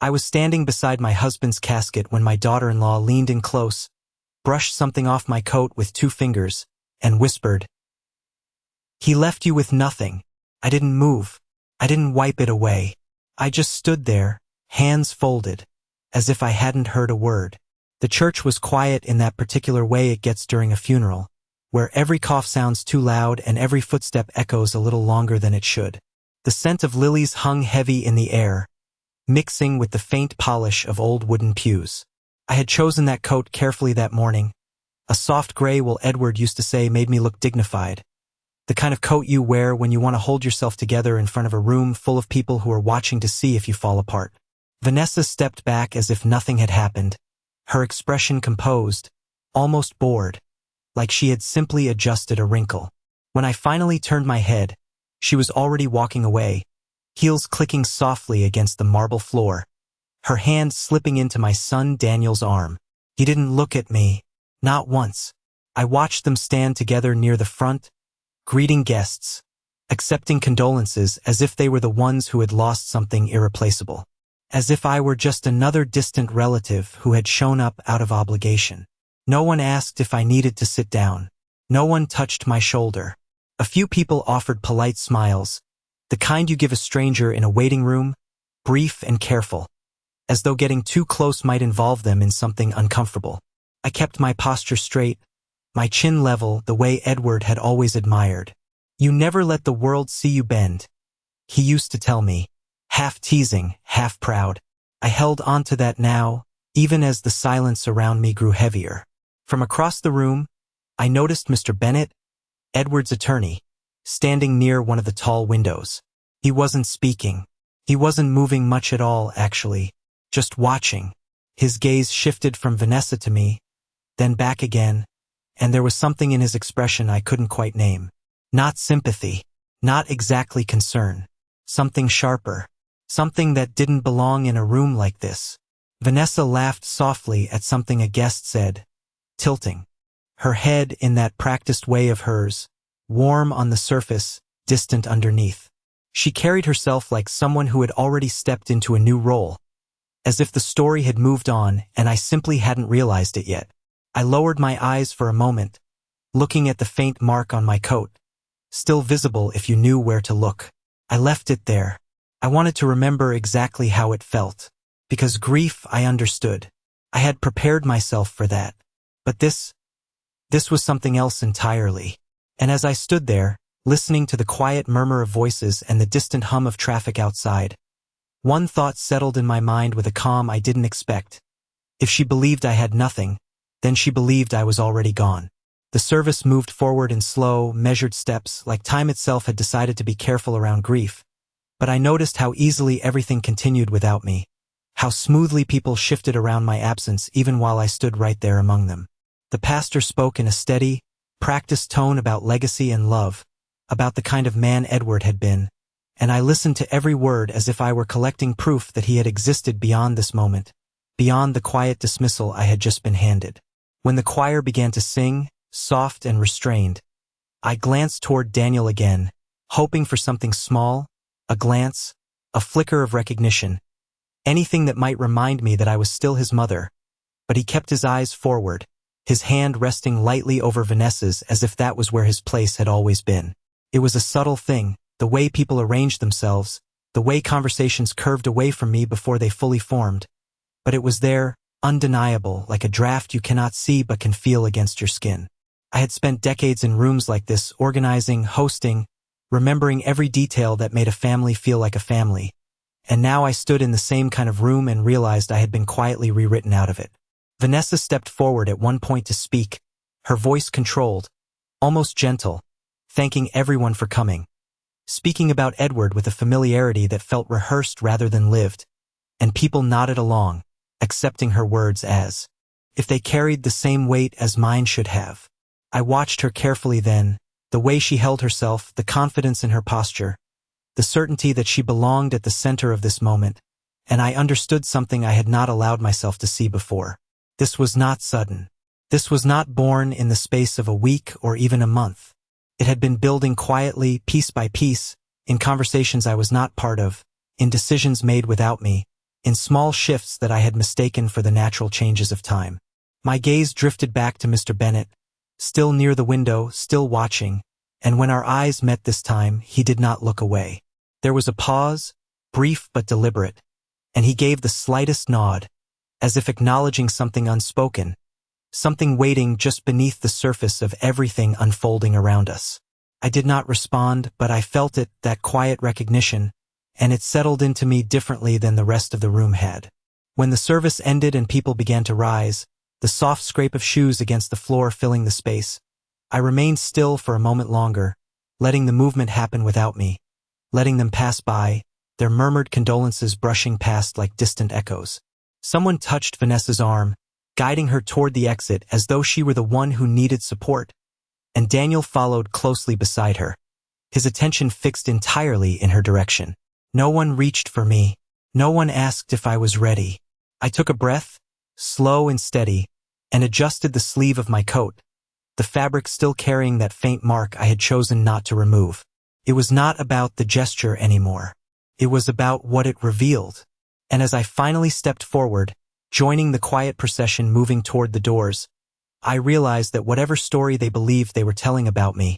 I was standing beside my husband's casket when my daughter-in-law leaned in close, brushed something off my coat with 2 fingers, and whispered, "He left you with nothing." I didn't move. I didn't wipe it away. I just stood there, hands folded, as if I hadn't heard a word. The church was quiet in that particular way it gets during a funeral, where every cough sounds too loud and every footstep echoes a little longer than it should. The scent of lilies hung heavy in the air, mixing with the faint polish of old wooden pews. I had chosen that coat carefully that morning. A soft gray, well, Edward used to say, made me look dignified. The kind of coat you wear when you want to hold yourself together in front of a room full of people who are watching to see if you fall apart. Vanessa stepped back as if nothing had happened, her expression composed, almost bored, like she had simply adjusted a wrinkle. When I finally turned my head, she was already walking away, heels clicking softly against the marble floor, her hand slipping into my son Daniel's arm. He didn't look at me, not once. I watched them stand together near the front, greeting guests, accepting condolences as if they were the ones who had lost something irreplaceable. As if I were just another distant relative who had shown up out of obligation. No one asked if I needed to sit down. No one touched my shoulder. A few people offered polite smiles, the kind you give a stranger in a waiting room, brief and careful, as though getting too close might involve them in something uncomfortable. I kept my posture straight, my chin level the way Edward had always admired. "You never let the world see you bend," he used to tell me, half teasing, half proud. I held on to that now, even as the silence around me grew heavier. From across the room, I noticed Mr. Bennett, Edward's attorney, standing near one of the tall windows. He wasn't speaking. He wasn't moving much at all, actually, just watching. His gaze shifted from Vanessa to me, then back again, and there was something in his expression I couldn't quite name. Not sympathy, not exactly concern. Something sharper. Something that didn't belong in a room like this. Vanessa laughed softly at something a guest said, tilting. Her head in that practiced way of hers, warm on the surface, distant underneath. She carried herself like someone who had already stepped into a new role, as if the story had moved on and I simply hadn't realized it yet. I lowered my eyes for a moment, looking at the faint mark on my coat, still visible if you knew where to look. I left it there. I wanted to remember exactly how it felt, because grief I understood. I had prepared myself for that. But this was something else entirely. And as I stood there, listening to the quiet murmur of voices and the distant hum of traffic outside, one thought settled in my mind with a calm I didn't expect. If she believed I had nothing, then she believed I was already gone. The service moved forward in slow, measured steps, like time itself had decided to be careful around grief. But I noticed how easily everything continued without me, how smoothly people shifted around my absence even while I stood right there among them. The pastor spoke in a steady, practiced tone about legacy and love, about the kind of man Edward had been, and I listened to every word as if I were collecting proof that he had existed beyond this moment, beyond the quiet dismissal I had just been handed. When the choir began to sing, soft and restrained, I glanced toward Daniel again, hoping for something small, a glance, a flicker of recognition, anything that might remind me that I was still his mother. But he kept his eyes forward, his hand resting lightly over Vanessa's as if that was where his place had always been. It was a subtle thing, the way people arranged themselves, the way conversations curved away from me before they fully formed. But it was there, undeniable, like a draft you cannot see but can feel against your skin. I had spent decades in rooms like this, organizing, hosting, remembering every detail that made a family feel like a family. And now I stood in the same kind of room and realized I had been quietly rewritten out of it. Vanessa stepped forward at one point to speak, her voice controlled, almost gentle, thanking everyone for coming, speaking about Edward with a familiarity that felt rehearsed rather than lived, and people nodded along, accepting her words as if they carried the same weight as mine should have. I watched her carefully then, the way she held herself, the confidence in her posture, the certainty that she belonged at the center of this moment, and I understood something I had not allowed myself to see before. This was not sudden. This was not born in the space of a week or even a month. It had been building quietly, piece by piece, in conversations I was not part of, in decisions made without me, in small shifts that I had mistaken for the natural changes of time. My gaze drifted back to Mr. Bennet, still near the window, still watching, and when our eyes met this time, he did not look away. There was a pause, brief but deliberate, and he gave the slightest nod, as if acknowledging something unspoken, something waiting just beneath the surface of everything unfolding around us. I did not respond, but I felt it, that quiet recognition, and it settled into me differently than the rest of the room had. When the service ended and people began to rise, the soft scrape of shoes against the floor filling the space, I remained still for a moment longer, letting the movement happen without me, letting them pass by, their murmured condolences brushing past like distant echoes. Someone touched Vanessa's arm, guiding her toward the exit as though she were the one who needed support, and Daniel followed closely beside her, his attention fixed entirely in her direction. No one reached for me. No one asked if I was ready. I took a breath, slow and steady, and adjusted the sleeve of my coat, the fabric still carrying that faint mark I had chosen not to remove. It was not about the gesture anymore. It was about what it revealed. And as I finally stepped forward, joining the quiet procession moving toward the doors, I realized that whatever story they believed they were telling about me,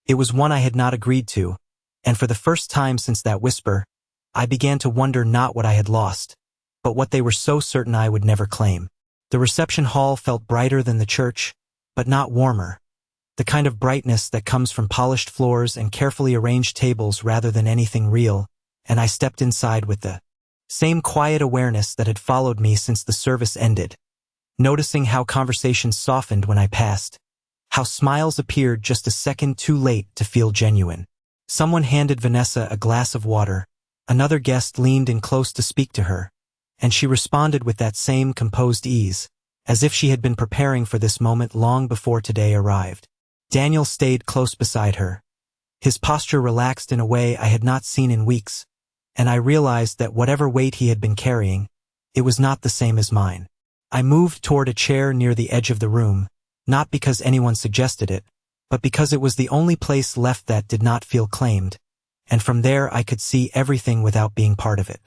it was one I had not agreed to, and for the first time since that whisper, I began to wonder not what I had lost, but what they were so certain I would never claim. The reception hall felt brighter than the church, but not warmer. The kind of brightness that comes from polished floors and carefully arranged tables rather than anything real, and I stepped inside with the same quiet awareness that had followed me since the service ended, noticing how conversations softened when I passed, how smiles appeared just a second too late to feel genuine. Someone handed Vanessa a glass of water, another guest leaned in close to speak to her, and she responded with that same composed ease, as if she had been preparing for this moment long before today arrived. Daniel stayed close beside her, his posture relaxed in a way I had not seen in weeks, and I realized that whatever weight he had been carrying, it was not the same as mine. I moved toward a chair near the edge of the room, not because anyone suggested it, but because it was the only place left that did not feel claimed, and from there I could see everything without being part of it.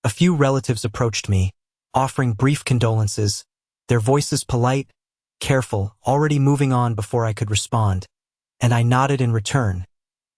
A few relatives approached me, offering brief condolences, their voices polite, careful, already moving on before I could respond, and I nodded in return,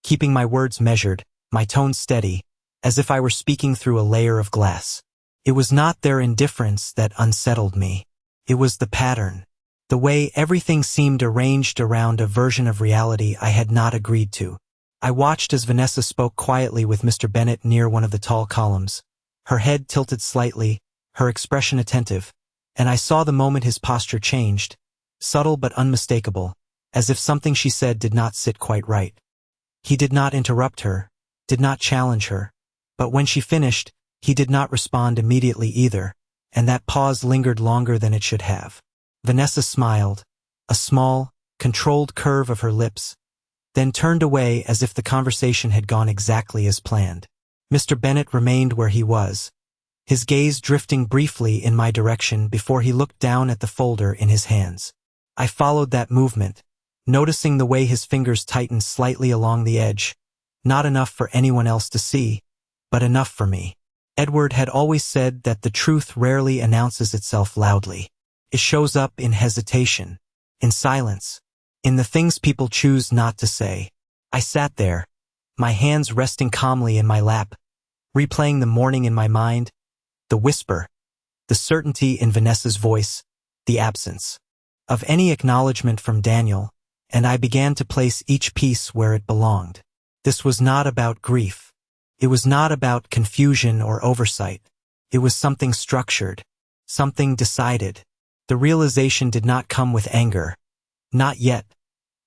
keeping my words measured, my tone steady, as if I were speaking through a layer of glass. It was not their indifference that unsettled me. It was the pattern, the way everything seemed arranged around a version of reality I had not agreed to. I watched as Vanessa spoke quietly with Mr. Bennet near one of the tall columns, her head tilted slightly, her expression attentive, and I saw the moment his posture changed, subtle but unmistakable, as if something she said did not sit quite right. He did not interrupt her, did not challenge her, but when she finished, he did not respond immediately either, and that pause lingered longer than it should have. Vanessa smiled, a small, controlled curve of her lips, then turned away as if the conversation had gone exactly as planned. Mr. Bennet remained where he was, his gaze drifting briefly in my direction before he looked down at the folder in his hands. I followed that movement, noticing the way his fingers tightened slightly along the edge, not enough for anyone else to see, but enough for me. Edward had always said that the truth rarely announces itself loudly. It shows up in hesitation, in silence, in the things people choose not to say. I sat there, my hands resting calmly in my lap, replaying the morning in my mind, the whisper, the certainty in Vanessa's voice, the absence of any acknowledgement from Daniel, and I began to place each piece where it belonged. This was not about grief. It was not about confusion or oversight. It was something structured, something decided. The realization did not come with anger, not yet,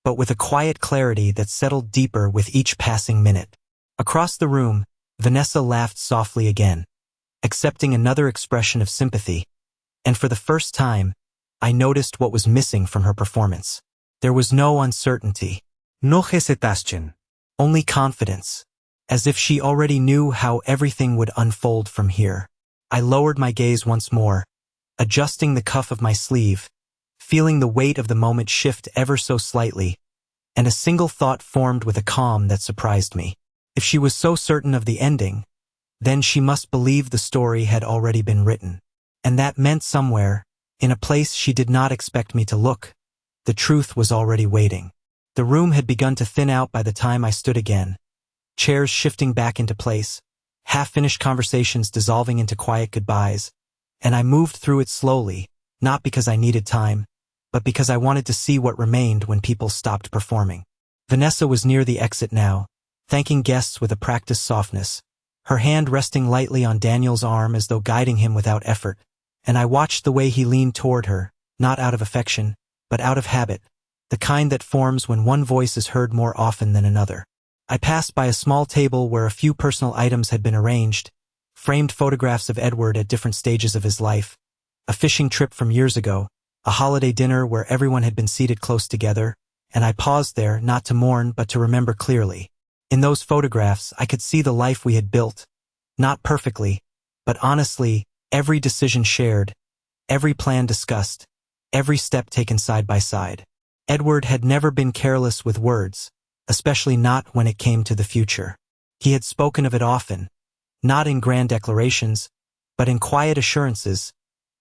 but with a quiet clarity that settled deeper with each passing minute. Across the room, Vanessa laughed softly again, accepting another expression of sympathy, and for the first time, I noticed what was missing from her performance. There was no uncertainty. No hesitation. Only confidence, as if she already knew how everything would unfold from here. I lowered my gaze once more, adjusting the cuff of my sleeve, feeling the weight of the moment shift ever so slightly, and a single thought formed with a calm that surprised me. If she was so certain of the ending, then she must believe the story had already been written. And that meant somewhere, in a place she did not expect me to look, the truth was already waiting. The room had begun to thin out by the time I stood again, chairs shifting back into place, half-finished conversations dissolving into quiet goodbyes, and I moved through it slowly, not because I needed time, but because I wanted to see what remained when people stopped performing. Vanessa was near the exit now, thanking guests with a practiced softness, her hand resting lightly on Daniel's arm as though guiding him without effort, and I watched the way he leaned toward her, not out of affection, but out of habit, the kind that forms when one voice is heard more often than another. I passed by a small table where a few personal items had been arranged, framed photographs of Edward at different stages of his life, a fishing trip from years ago, a holiday dinner where everyone had been seated close together, and I paused there not to mourn but to remember clearly. In those photographs, I could see the life we had built, not perfectly, but honestly, every decision shared, every plan discussed, every step taken side by side. Edward had never been careless with words, especially not when it came to the future. He had spoken of it often, not in grand declarations, but in quiet assurances,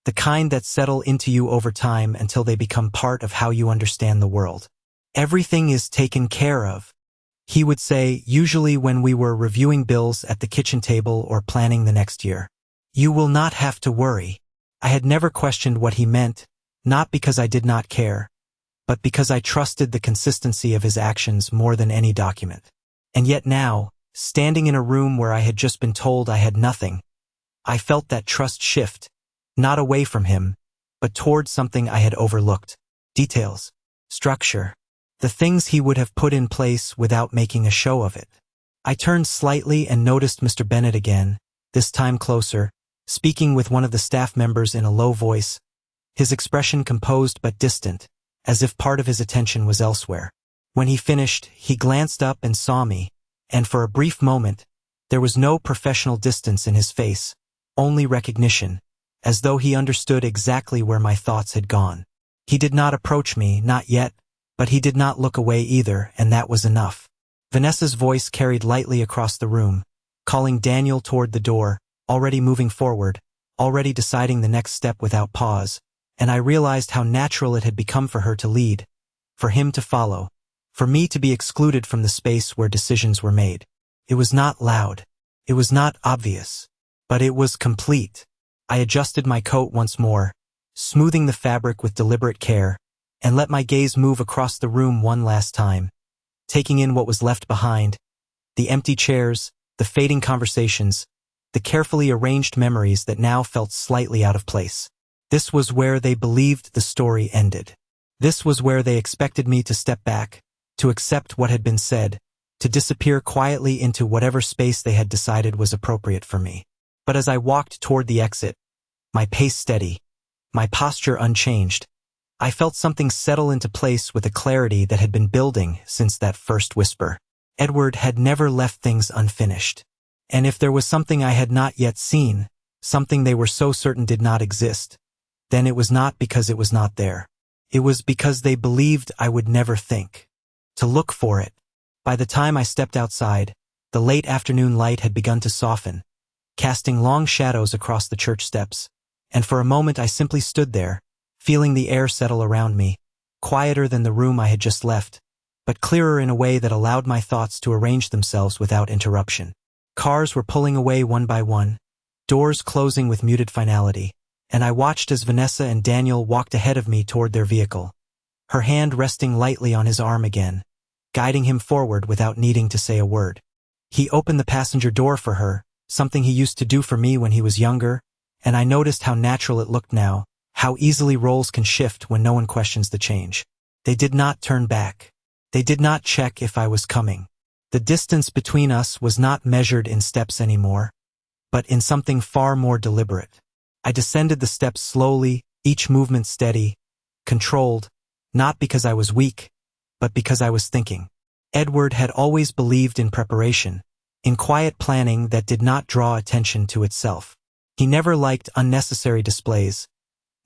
the kind that settle into you over time until they become part of how you understand the world. Everything is taken care of, he would say, usually when we were reviewing bills at the kitchen table or planning the next year. You will not have to worry. I had never questioned what he meant, not because I did not care, but because I trusted the consistency of his actions more than any document. And yet now, standing in a room where I had just been told I had nothing, I felt that trust shift, not away from him, but toward something I had overlooked. Details, structure, the things he would have put in place without making a show of it. I turned slightly and noticed Mr. Bennett again, this time closer, speaking with one of the staff members in a low voice, his expression composed but distant, as if part of his attention was elsewhere. When he finished, he glanced up and saw me, and for a brief moment, there was no professional distance in his face, only recognition, as though he understood exactly where my thoughts had gone. He did not approach me, not yet, but he did not look away either, and that was enough. Vanessa's voice carried lightly across the room, calling Daniel toward the door, already moving forward, already deciding the next step without pause, and I realized how natural it had become for her to lead, for him to follow, for me to be excluded from the space where decisions were made. It was not loud. It was not obvious. But it was complete. I adjusted my coat once more, smoothing the fabric with deliberate care, and let my gaze move across the room one last time, taking in what was left behind, the empty chairs, the fading conversations, the carefully arranged memories that now felt slightly out of place. This was where they believed the story ended. This was where they expected me to step back, to accept what had been said, to disappear quietly into whatever space they had decided was appropriate for me. But as I walked toward the exit, my pace steady, my posture unchanged, I felt something settle into place with a clarity that had been building since that first whisper. Edward had never left things unfinished. And if there was something I had not yet seen, something they were so certain did not exist, then it was not because it was not there. It was because they believed I would never think to look for it. By the time I stepped outside, the late afternoon light had begun to soften, casting long shadows across the church steps, and for a moment I simply stood there, feeling the air settle around me, quieter than the room I had just left, but clearer in a way that allowed my thoughts to arrange themselves without interruption. Cars were pulling away one by one, doors closing with muted finality, and I watched as Vanessa and Daniel walked ahead of me toward their vehicle, her hand resting lightly on his arm again, guiding him forward without needing to say a word. He opened the passenger door for her, something he used to do for me when he was younger, and I noticed how natural it looked now, how easily roles can shift when no one questions the change. They did not turn back. They did not check if I was coming. The distance between us was not measured in steps anymore, but in something far more deliberate. I descended the steps slowly, each movement steady, controlled, not because I was weak, but because I was thinking. Edward had always believed in preparation, in quiet planning that did not draw attention to itself. He never liked unnecessary displays,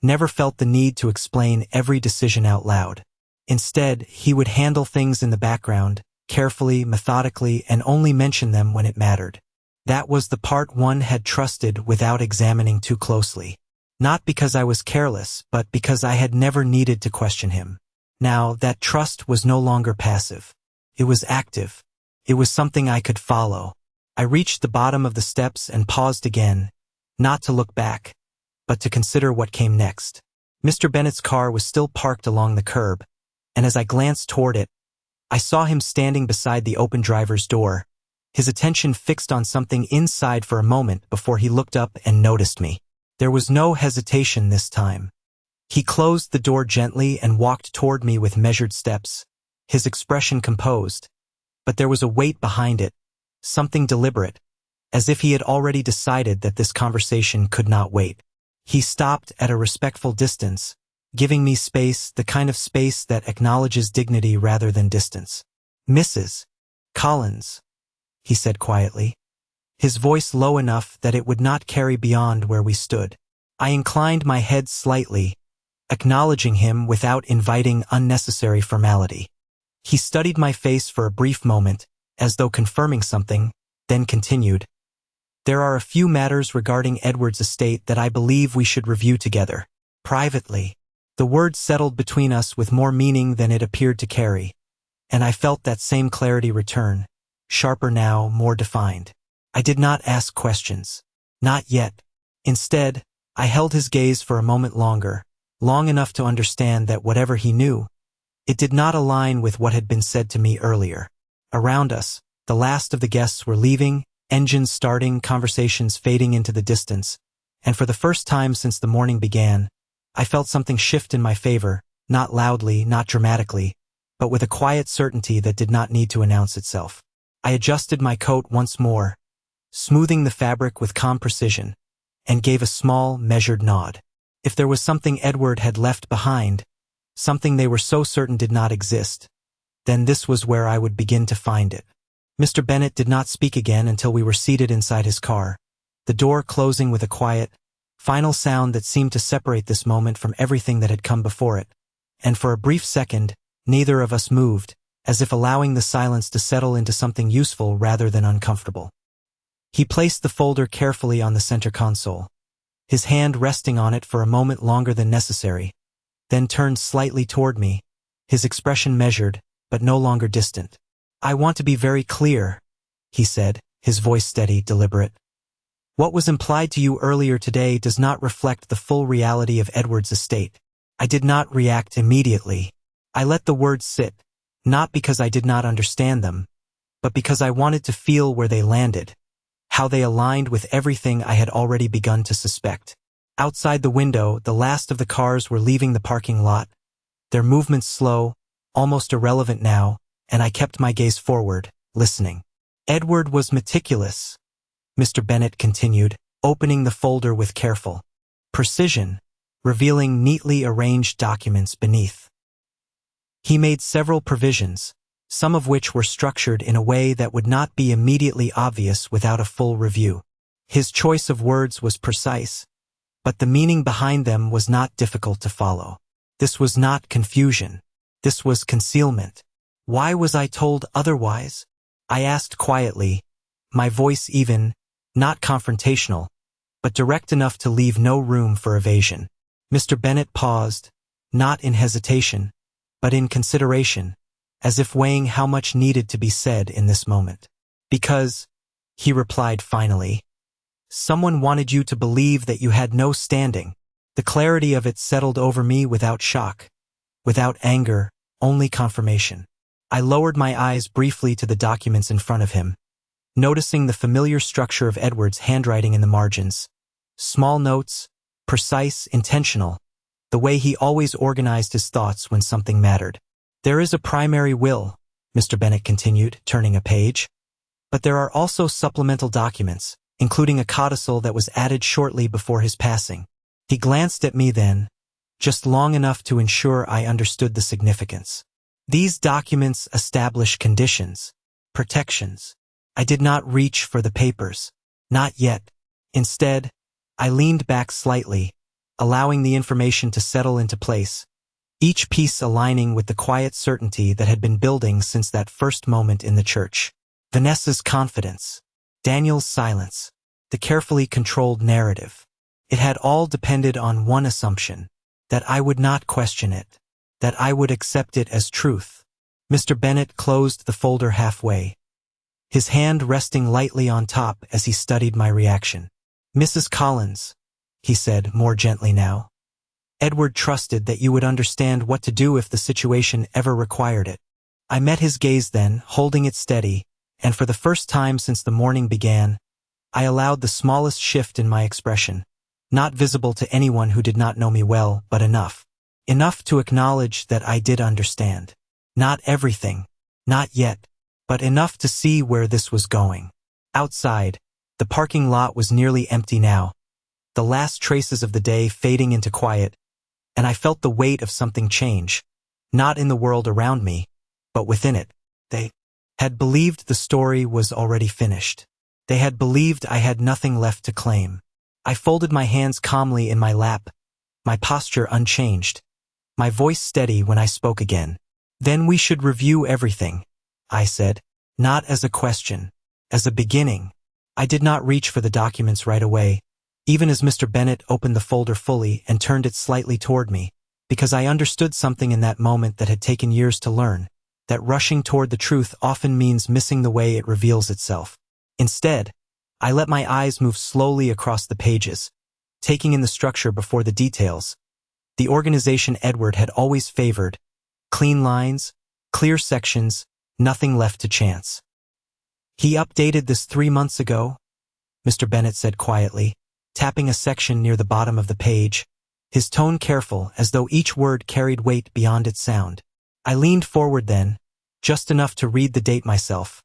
never felt the need to explain every decision out loud. Instead, he would handle things in the background, carefully, methodically, and only mention them when it mattered. That was the part one had trusted without examining too closely. Not because I was careless, but because I had never needed to question him. Now, that trust was no longer passive. It was active. It was something I could follow. I reached the bottom of the steps and paused again, not to look back, but to consider what came next. Mr. Bennett's car was still parked along the curb, and as I glanced toward it, I saw him standing beside the open driver's door, his attention fixed on something inside for a moment before he looked up and noticed me. There was no hesitation this time. He closed the door gently and walked toward me with measured steps, his expression composed, but there was a weight behind it, something deliberate, as if he had already decided that this conversation could not wait. He stopped at a respectful distance, giving me space, the kind of space that acknowledges dignity rather than distance. "Mrs. Collins," he said quietly, his voice low enough that it would not carry beyond where we stood. I inclined my head slightly, acknowledging him without inviting unnecessary formality. He studied my face for a brief moment, as though confirming something, then continued, "There are a few matters regarding Edward's estate that I believe we should review together, privately." The word settled between us with more meaning than it appeared to carry, and I felt that same clarity return, sharper now, more defined. I did not ask questions. Not yet. Instead, I held his gaze for a moment longer, long enough to understand that whatever he knew, it did not align with what had been said to me earlier. Around us, the last of the guests were leaving, engines starting, conversations fading into the distance, and for the first time since the morning began, I felt something shift in my favor, not loudly, not dramatically, but with a quiet certainty that did not need to announce itself. I adjusted my coat once more, smoothing the fabric with calm precision, and gave a small, measured nod. If there was something Edward had left behind, something they were so certain did not exist, then this was where I would begin to find it. Mr. Bennett did not speak again until we were seated inside his car, the door closing with a quiet, final sound that seemed to separate this moment from everything that had come before it, and for a brief second, neither of us moved, as if allowing the silence to settle into something useful rather than uncomfortable. He placed the folder carefully on the center console, his hand resting on it for a moment longer than necessary, then turned slightly toward me, his expression measured, but no longer distant. "I want to be very clear," he said, his voice steady, deliberate. "What was implied to you earlier today does not reflect the full reality of Edward's estate." I did not react immediately. I let the words sit, not because I did not understand them, but because I wanted to feel where they landed, how they aligned with everything I had already begun to suspect. Outside the window, the last of the cars were leaving the parking lot, their movements slow, almost irrelevant now, and I kept my gaze forward, listening. "Edward was meticulous," Mr. Bennett continued, opening the folder with careful precision, revealing neatly arranged documents beneath. He made several provisions, some of which were structured in a way that would not be immediately obvious without a full review. His choice of words was precise, but the meaning behind them was not difficult to follow. This was not confusion. This was concealment. Why was I told otherwise? I asked quietly, my voice even, not confrontational, but direct enough to leave no room for evasion. Mr. Bennett paused, not in hesitation, but in consideration, as if weighing how much needed to be said in this moment. "Because," he replied finally, "someone wanted you to believe that you had no standing." The clarity of it settled over me without shock, without anger, only confirmation. I lowered my eyes briefly to the documents in front of him, noticing the familiar structure of Edward's handwriting in the margins. Small notes, precise, intentional, the way he always organized his thoughts when something mattered. "There is a primary will," Mr. Bennett continued, turning a page, "but there are also supplemental documents, including a codicil that was added shortly before his passing." He glanced at me then, just long enough to ensure I understood the significance. "These documents establish conditions, protections." I did not reach for the papers. Not yet. Instead, I leaned back slightly, allowing the information to settle into place, each piece aligning with the quiet certainty that had been building since that first moment in the church. Vanessa's confidence. Daniel's silence. The carefully controlled narrative. It had all depended on one assumption. That I would not question it. That I would accept it as truth. Mr. Bennet closed the folder halfway, his hand resting lightly on top as he studied my reaction. "Mrs. Collins," he said more gently now. "Edward trusted that you would understand what to do if the situation ever required it." I met his gaze then, holding it steady, and for the first time since the morning began, I allowed the smallest shift in my expression, not visible to anyone who did not know me well, but enough. Enough to acknowledge that I did understand. Not everything, not yet, but enough to see where this was going. Outside, the parking lot was nearly empty now, the last traces of the day fading into quiet, and I felt the weight of something change, not in the world around me, but within it. They had believed the story was already finished. They had believed I had nothing left to claim. I folded my hands calmly in my lap, my posture unchanged, my voice steady when I spoke again. "Then we should review everything," I said, not as a question, as a beginning. I did not reach for the documents right away, even as Mr. Bennet opened the folder fully and turned it slightly toward me, because I understood something in that moment that had taken years to learn, that rushing toward the truth often means missing the way it reveals itself. Instead, I let my eyes move slowly across the pages, taking in the structure before the details. The organization Edward had always favored: clean lines, clear sections, nothing left to chance. "He updated this 3 months ago," Mr. Bennet said quietly, tapping a section near the bottom of the page, his tone careful as though each word carried weight beyond its sound. I leaned forward then, just enough to read the date myself,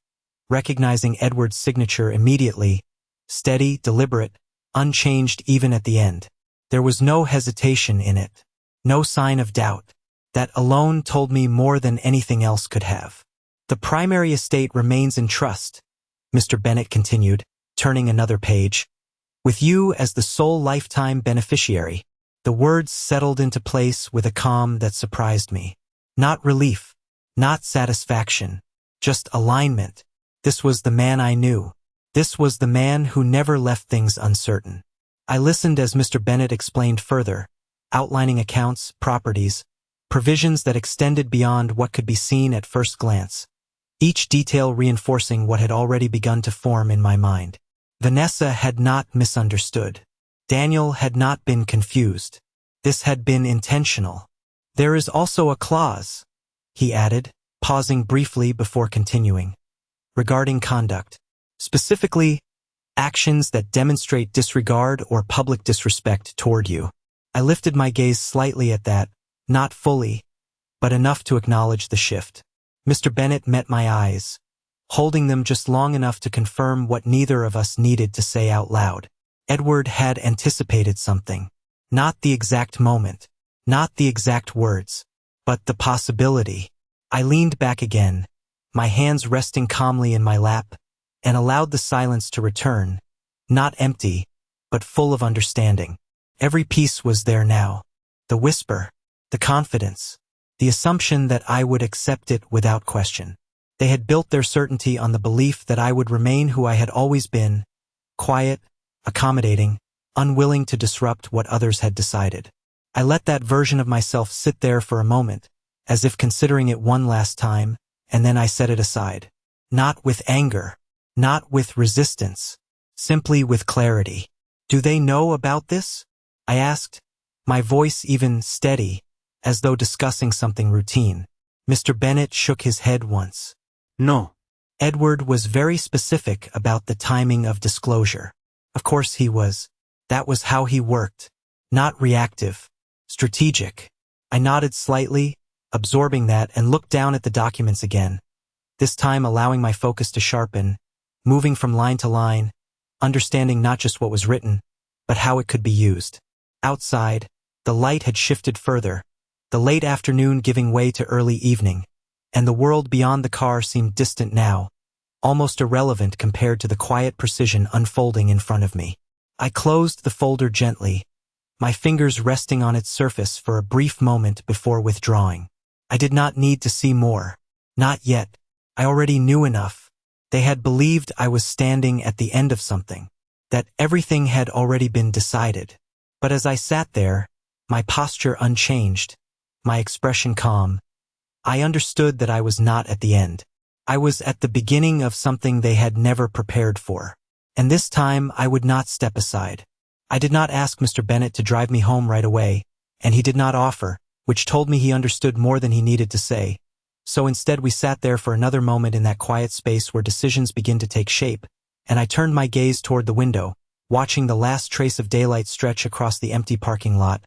recognizing Edward's signature immediately, steady, deliberate, unchanged even at the end. There was no hesitation in it, no sign of doubt. That alone told me more than anything else could have. "The primary estate remains in trust," Mr. Bennet continued, turning another page, "with you as the sole lifetime beneficiary." The words settled into place with a calm that surprised me. Not relief, not satisfaction, just alignment. This was the man I knew. This was the man who never left things uncertain. I listened as Mr. Bennet explained further, outlining accounts, properties, provisions that extended beyond what could be seen at first glance, each detail reinforcing what had already begun to form in my mind. Vanessa had not misunderstood. Daniel had not been confused. This had been intentional. "There is also a clause," he added, pausing briefly before continuing, "regarding conduct. Specifically, actions that demonstrate disregard or public disrespect toward you." I lifted my gaze slightly at that, not fully, but enough to acknowledge the shift. Mr. Bennet met my eyes, holding them just long enough to confirm what neither of us needed to say out loud. Edward had anticipated something. Not the exact moment, not the exact words, but the possibility. I leaned back again, my hands resting calmly in my lap, and allowed the silence to return, not empty, but full of understanding. Every piece was there now. The whisper, the confidence, the assumption that I would accept it without question. They had built their certainty on the belief that I would remain who I had always been, quiet, accommodating, unwilling to disrupt what others had decided. I let that version of myself sit there for a moment, as if considering it one last time, and then I set it aside. Not with anger, not with resistance, simply with clarity. "Do they know about this?" I asked, my voice even steady, as though discussing something routine. Mr. Bennet shook his head once. "No." Edward was very specific about the timing of disclosure. Of course he was. That was how he worked. Not reactive. Strategic. I nodded slightly, absorbing that, and looked down at the documents again, this time allowing my focus to sharpen, moving from line to line, understanding not just what was written, but how it could be used. Outside, the light had shifted further, the late afternoon giving way to early evening, and the world beyond the car seemed distant now, almost irrelevant compared to the quiet precision unfolding in front of me. I closed the folder gently, my fingers resting on its surface for a brief moment before withdrawing. I did not need to see more. Not yet. I already knew enough. They had believed I was standing at the end of something, that everything had already been decided. But as I sat there, my posture unchanged, my expression calm, I understood that I was not at the end. I was at the beginning of something they had never prepared for. And this time I would not step aside. I did not ask Mr. Bennet to drive me home right away, and he did not offer, which told me he understood more than he needed to say. So instead we sat there for another moment in that quiet space where decisions begin to take shape, and I turned my gaze toward the window, watching the last trace of daylight stretch across the empty parking lot,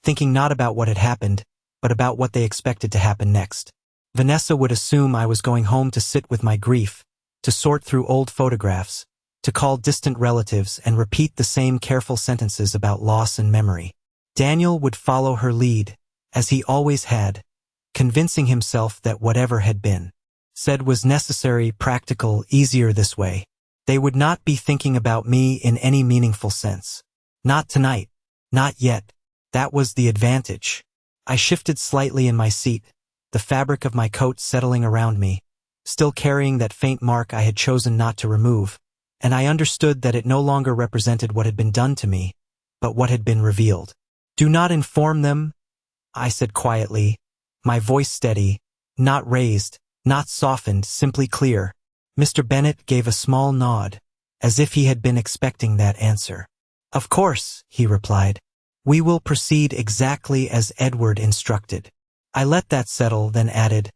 thinking not about what had happened, but about what they expected to happen next. Vanessa would assume I was going home to sit with my grief, to sort through old photographs, to call distant relatives and repeat the same careful sentences about loss and memory. Daniel would follow her lead, as he always had, convincing himself that whatever had been said was necessary, practical, easier this way. They would not be thinking about me in any meaningful sense. Not tonight. Not yet. That was the advantage. I shifted slightly in my seat, the fabric of my coat settling around me, still carrying that faint mark I had chosen not to remove, and I understood that it no longer represented what had been done to me, but what had been revealed. "Do not inform them," I said quietly, my voice steady, not raised, not softened, simply clear. Mr. Bennet gave a small nod, as if he had been expecting that answer. "Of course," he replied. "We will proceed exactly as Edward instructed." I let that settle, then added,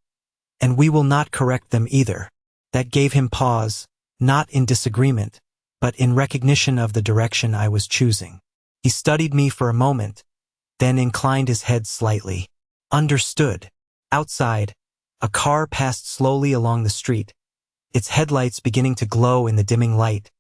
"And we will not correct them either." That gave him pause, not in disagreement, but in recognition of the direction I was choosing. He studied me for a moment, then inclined his head slightly. "Understood." Outside, a car passed slowly along the street, its headlights beginning to glow in the dimming light,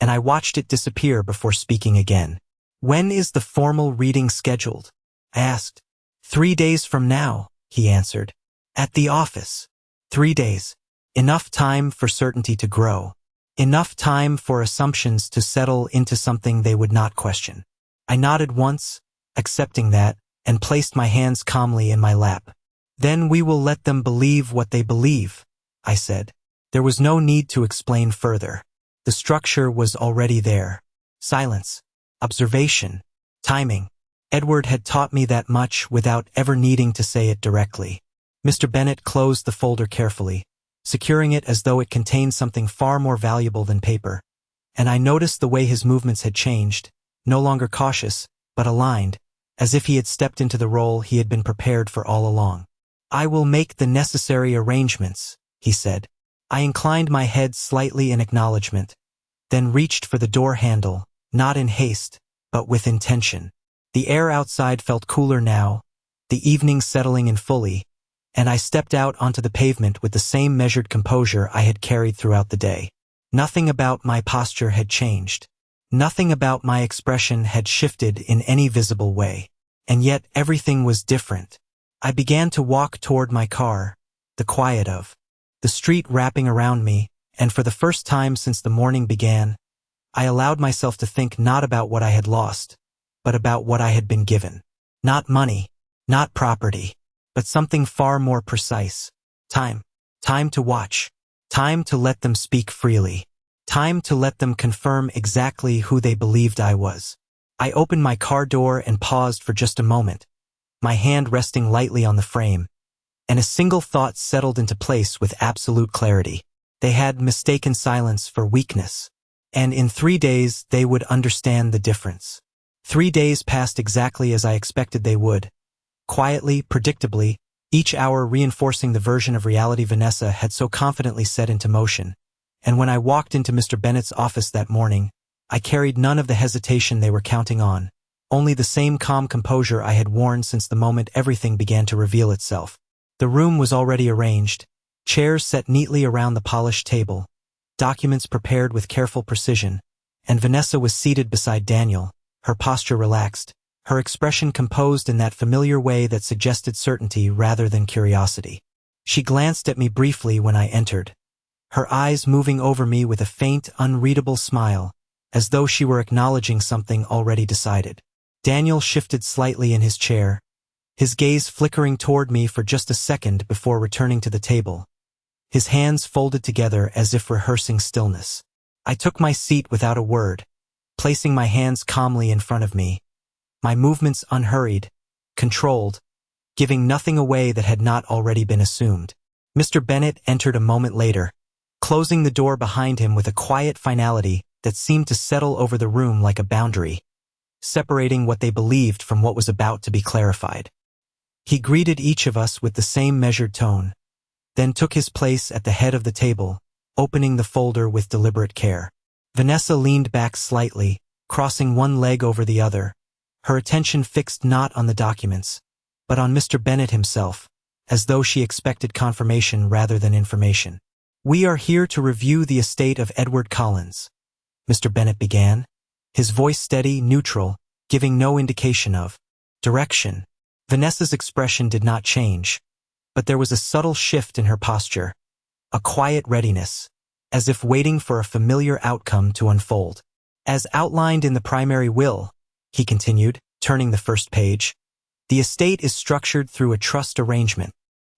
and I watched it disappear before speaking again. "When is the formal reading scheduled?" I asked. 3 days from now," he answered. "At the office." 3 days. Enough time for certainty to grow. Enough time for assumptions to settle into something they would not question. I nodded once, accepting that, and placed my hands calmly in my lap. "Then we will let them believe what they believe," I said. There was no need to explain further. The structure was already there. Silence. Observation. Timing. Edward had taught me that much without ever needing to say it directly. Mr. Bennet closed the folder carefully, securing it as though it contained something far more valuable than paper, and I noticed the way his movements had changed, no longer cautious, but aligned, as if he had stepped into the role he had been prepared for all along. "I will make the necessary arrangements," he said. I inclined my head slightly in acknowledgement, then reached for the door handle, not in haste, but with intention. The air outside felt cooler now, the evening settling in fully, and I stepped out onto the pavement with the same measured composure I had carried throughout the day. Nothing about my posture had changed. Nothing about my expression had shifted in any visible way. And yet everything was different. I began to walk toward my car, the quiet of the street wrapping around me, and for the first time since the morning began, I allowed myself to think not about what I had lost, but about what I had been given. Not money, not property, but something far more precise. Time. Time to watch. Time to let them speak freely. Time to let them confirm exactly who they believed I was. I opened my car door and paused for just a moment, my hand resting lightly on the frame, and a single thought settled into place with absolute clarity. They had mistaken silence for weakness, and in 3 days they would understand the difference. 3 days passed exactly as I expected they would. Quietly, predictably, each hour reinforcing the version of reality Vanessa had so confidently set into motion. And when I walked into Mr. Bennet's office that morning, I carried none of the hesitation they were counting on, only the same calm composure I had worn since the moment everything began to reveal itself. The room was already arranged, chairs set neatly around the polished table, documents prepared with careful precision, and Vanessa was seated beside Daniel, her posture relaxed, her expression composed in that familiar way that suggested certainty rather than curiosity. She glanced at me briefly when I entered, her eyes moving over me with a faint, unreadable smile, as though she were acknowledging something already decided. Daniel shifted slightly in his chair, his gaze flickering toward me for just a second before returning to the table, his hands folded together as if rehearsing stillness. I took my seat without a word, placing my hands calmly in front of me, my movements unhurried, controlled, giving nothing away that had not already been assumed. Mr. Bennet entered a moment later, closing the door behind him with a quiet finality that seemed to settle over the room like a boundary, separating what they believed from what was about to be clarified. He greeted each of us with the same measured tone, then took his place at the head of the table, opening the folder with deliberate care. Vanessa leaned back slightly, crossing one leg over the other, her attention fixed not on the documents, but on Mr. Bennet himself, as though she expected confirmation rather than information. "We are here to review the estate of Edward Collins," Mr. Bennet began, his voice steady, neutral, giving no indication of direction. Vanessa's expression did not change, but there was a subtle shift in her posture, a quiet readiness, as if waiting for a familiar outcome to unfold. "As outlined in the primary will," he continued, turning the first page, "the estate is structured through a trust arrangement."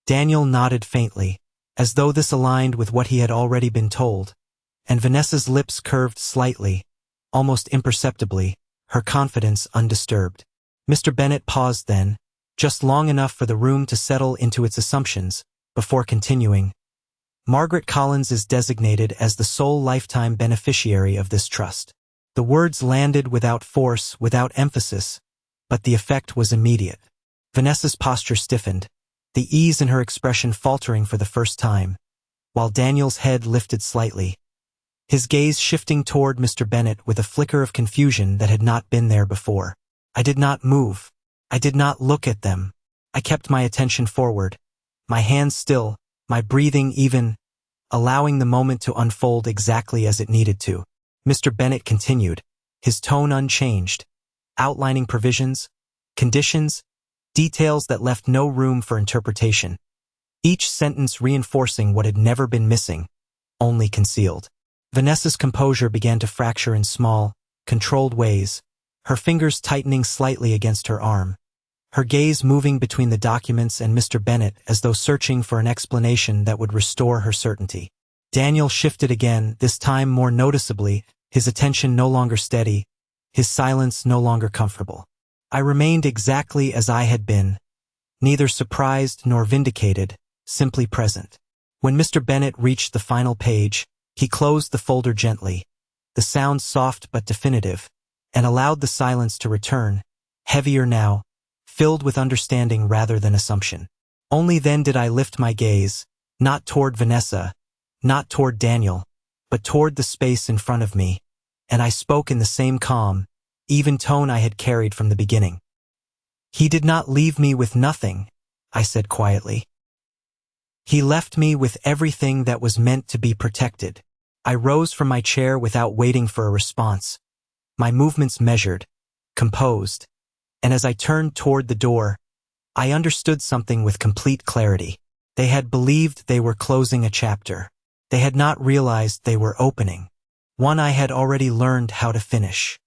Daniel nodded faintly, as though this aligned with what he had already been told, and Vanessa's lips curved slightly, almost imperceptibly, her confidence undisturbed. Mr. Bennet paused then, just long enough for the room to settle into its assumptions, before continuing. "Margaret Collins is designated as the sole lifetime beneficiary of this trust." The words landed without force, without emphasis, but the effect was immediate. Vanessa's posture stiffened, the ease in her expression faltering for the first time, while Daniel's head lifted slightly, his gaze shifting toward Mr. Bennet with a flicker of confusion that had not been there before. I did not move. I did not look at them. I kept my attention forward, my hands still, my breathing even, allowing the moment to unfold exactly as it needed to. Mr. Bennet continued, his tone unchanged, outlining provisions, conditions, details that left no room for interpretation, each sentence reinforcing what had never been missing, only concealed. Vanessa's composure began to fracture in small, controlled ways, her fingers tightening slightly against her arm, her gaze moving between the documents and Mr. Bennet as though searching for an explanation that would restore her certainty. Daniel shifted again, this time more noticeably, his attention no longer steady, his silence no longer comfortable. I remained exactly as I had been, neither surprised nor vindicated, simply present. When Mr. Bennet reached the final page, he closed the folder gently, the sound soft but definitive, and allowed the silence to return, heavier now, filled with understanding rather than assumption. Only then did I lift my gaze, not toward Vanessa, not toward Daniel, but toward the space in front of me, and I spoke in the same calm, even tone I had carried from the beginning. "He did not leave me with nothing," I said quietly. "He left me with everything that was meant to be protected." I rose from my chair without waiting for a response, my movements measured, composed, and as I turned toward the door, I understood something with complete clarity. They had believed they were closing a chapter. They had not realized they were opening one I had already learned how to finish.